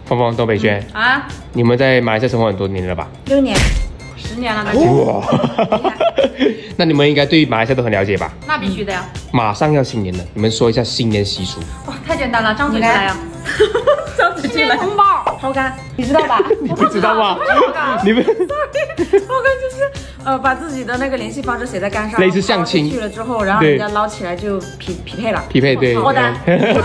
峰峰、东北轩啊，你们在马来西亚生活很多年了吧6年， 10年了，哇，那你们应该对马来西亚都很了解吧？那必须的呀。马上要新年了，你们说一下新年习俗。哇，太简单了，张嘴就来呀。张嘴就来。红包，抽干，你知道吧？你不知道吗？你们抽干就是把自己的那个联系方式写在杆上，类似相亲去了之后，然后人家捞起来就匹配了。匹配对脱单，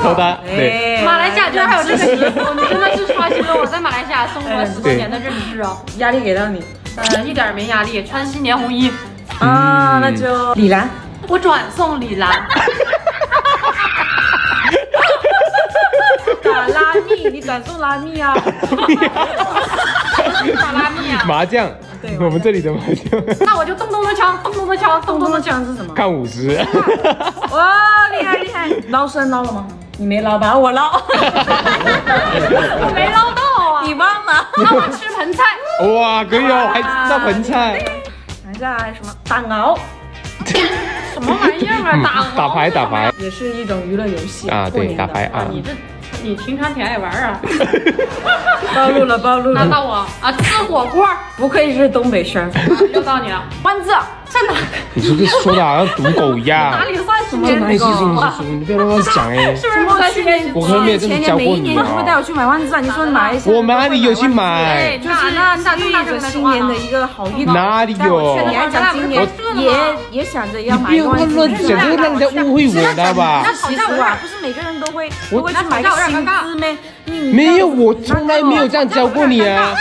脱单对。哎，马来西亚居然还有这个习俗，你真的是刷新了我在马来西亚生活10多年的认知哦。压力给到你一点没压力，穿新年红衣，啊，那就李兰。我转送李兰。打拉密，你转送拉密啊？打拉密啊？麻将，对我们这里的麻将。那我就咚咚的敲，咚咚的敲，咚咚的敲。这样是什么？看50。哇，厉害厉害！捞生捞了吗？你没捞吧？我捞。我没捞到啊！你忘了？那我吃盆菜。哇，可以哦，还知道盆菜。想一下什么？打鳌什么玩意儿啊？打牌打牌也是一种娱乐游戏啊，对，过年的打牌啊。你平常挺爱玩啊。暴露了暴露了。那到我啊，吃火锅。不愧是东北生。又到你了，万字。在哪？你是不是说的好像赌狗一样？哪里算是这哪里是新年习俗？你不要乱讲哎。是不是在新年？我可没有这么教过你每一年你会带我去买万字啊？你说你买一下。我哪里有去买？就是那寓意着新年的一个好运。哪里有？你还讲今年也想着要你不要买万字。乱讲，这个让人家误会我，知道吧？那习俗啊，不是每个人都会去买个新字咩？没有，我从来没有这样教过你啊。